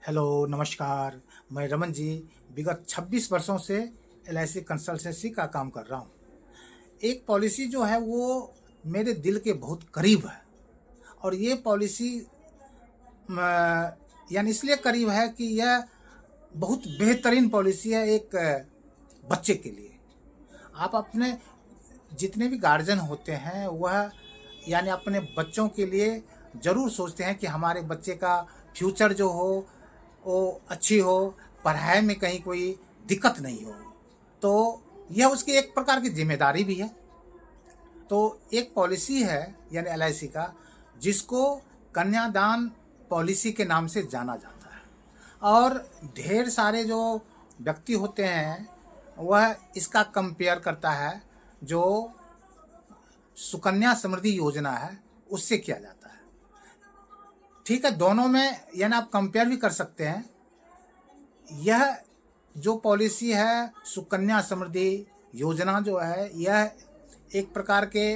Hello, नमस्कार। मैं रमन जी विगत 26 वर्षों से एलआईसी कंसल्टेंसी का काम कर रहा हूँ। एक पॉलिसी जो है वो मेरे दिल के बहुत करीब है और ये पॉलिसी यानी इसलिए करीब है कि यह बहुत बेहतरीन पॉलिसी है एक बच्चे के लिए। आप अपने जितने भी गार्जियन होते हैं वह यानी अपने बच्चों के लिए ज़रूर सोचते हैं कि हमारे बच्चे का फ्यूचर जो हो वो अच्छी हो, पढ़ाई में कहीं कोई दिक्कत नहीं हो। तो यह उसकी एक प्रकार की ज़िम्मेदारी भी है। तो एक पॉलिसी है यानी एलआईसी का, जिसको कन्यादान पॉलिसी के नाम से जाना जाता है और ढेर सारे जो व्यक्ति होते हैं वह इसका कंपेयर करता है जो सुकन्या समृद्धि योजना है उससे किया जाता है। ठीक है, दोनों में यानी आप कंपेयर भी कर सकते हैं। यह जो पॉलिसी है सुकन्या समृद्धि योजना जो है यह एक प्रकार के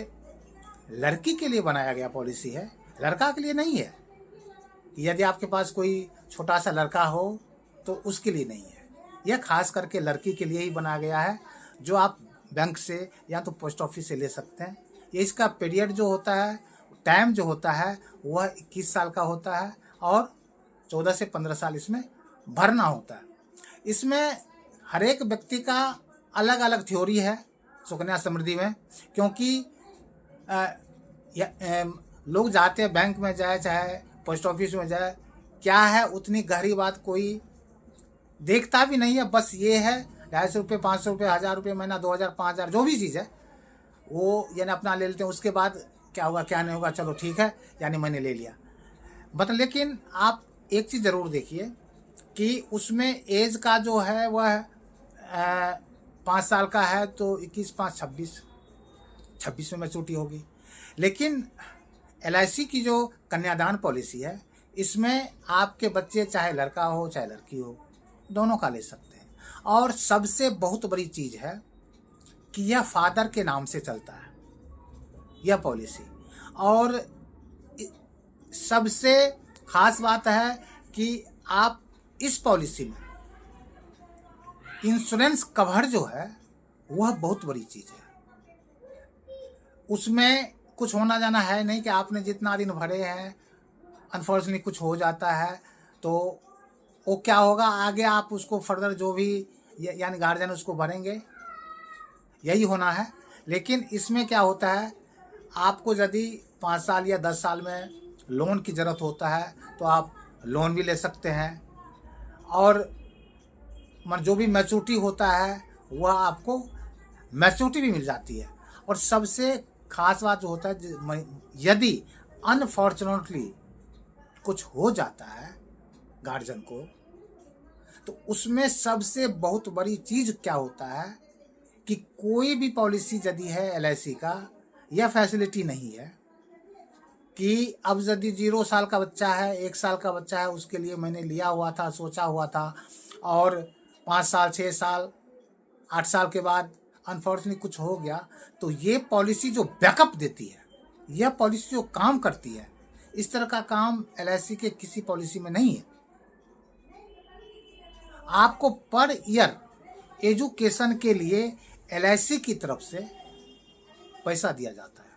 लड़की के लिए बनाया गया पॉलिसी है, लड़का के लिए नहीं है। यदि आपके पास कोई छोटा सा लड़का हो तो उसके लिए नहीं है, यह खास करके लड़की के लिए ही बनाया गया है, जो आप बैंक से या तो पोस्ट ऑफिस से ले सकते हैं। ये इसका पीरियड जो होता है, टाइम जो होता है वह 21 साल का होता है और 14 से 15 साल इसमें भरना होता है। इसमें हर एक व्यक्ति का अलग अलग थ्योरी है सुकन्या समृद्धि में, क्योंकि लोग जाते हैं बैंक में जाए चाहे पोस्ट ऑफिस में जाए, क्या है उतनी गहरी बात कोई देखता भी नहीं है। बस ये है 250 रुपये, 500 रुपये, 1000 रुपये महीना, 2000, 5000 जो भी चीज़ है वो यानी अपना ले लेते हैं। उसके बाद क्या होगा क्या नहीं होगा, चलो ठीक है यानी मैंने ले लिया मतलब। लेकिन आप एक चीज़ ज़रूर देखिए कि उसमें एज का जो है वह 5 साल का है तो 21, 5, 26 में मैच्योरिटी होगी। लेकिन एलआईसी की जो कन्यादान पॉलिसी है इसमें आपके बच्चे चाहे लड़का हो चाहे लड़की हो दोनों का ले सकते हैं। और सबसे बहुत बड़ी चीज़ है कि यह फादर के नाम से चलता है यह पॉलिसी। और सबसे खास बात है कि आप इस पॉलिसी में इंश्योरेंस कवर जो है वह बहुत बड़ी चीज़ है। उसमें कुछ होना जाना है नहीं कि आपने जितना दिन भरे हैं अनफॉर्चुनेटली कुछ हो जाता है तो वो क्या होगा आगे, आप उसको फर्दर जो भी यानी गार्जियन उसको भरेंगे, यही होना है। लेकिन इसमें क्या होता है, आपको यदि 5 साल या 10 साल में लोन की ज़रूरत होता है तो आप लोन भी ले सकते हैं और जो भी मैच्योरिटी होता है वह आपको मैच्योरिटी भी मिल जाती है। और सबसे खास बात जो होता है, यदि अनफॉर्चुनेटली कुछ हो जाता है गार्जियन को तो उसमें सबसे बहुत बड़ी चीज़ क्या होता है कि कोई भी पॉलिसी यदि है एलआईसी का, यह फैसिलिटी नहीं है कि अब यदि 0 साल का बच्चा है, 1 साल का बच्चा है, उसके लिए मैंने लिया हुआ था, सोचा हुआ था और 5 साल, 6 साल, 8 साल के बाद अनफॉर्चुनेटली कुछ हो गया, तो ये पॉलिसी जो बैकअप देती है, यह पॉलिसी जो काम करती है, इस तरह का काम एलआईसी के किसी पॉलिसी में नहीं है। आपको पर ईयर एजुकेशन के लिए एलआईसी की तरफ से पैसा दिया जाता है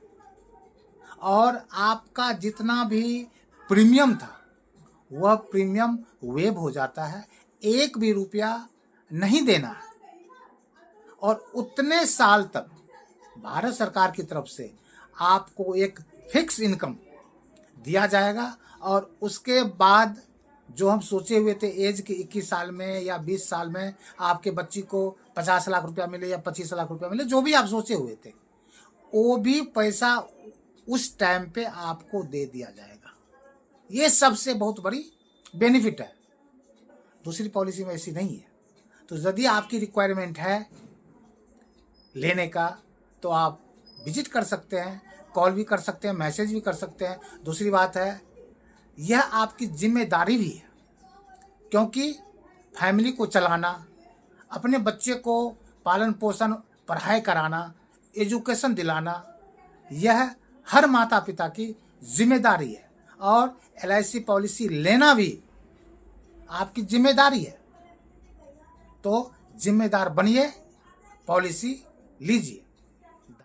और आपका जितना भी प्रीमियम था वह प्रीमियम वेव हो जाता है, 1 भी रुपया नहीं देना है। और उतने साल तक भारत सरकार की तरफ से आपको एक फिक्स इनकम दिया जाएगा। और उसके बाद जो हम सोचे हुए थे एज के 21 साल में या 20 साल में आपके बच्ची को 50 लाख रुपया मिले या 25 लाख रुपया मिले, जो भी आप सोचे हुए थे, वो भी पैसा उस टाइम पे आपको दे दिया जाएगा। ये सबसे बहुत बड़ी बेनिफिट है, दूसरी पॉलिसी में ऐसी नहीं है। तो यदि आपकी रिक्वायरमेंट है लेने का तो आप विजिट कर सकते हैं, कॉल भी कर सकते हैं, मैसेज भी कर सकते हैं। दूसरी बात है यह आपकी जिम्मेदारी भी है, क्योंकि फैमिली को चलाना, अपने बच्चे को पालन पोषण पढ़ाई कराना, एजुकेशन दिलाना, यह हर माता पिता की जिम्मेदारी है। और एलआईसी पॉलिसी लेना भी आपकी जिम्मेदारी है। तो जिम्मेदार बनिए, पॉलिसी लीजिए।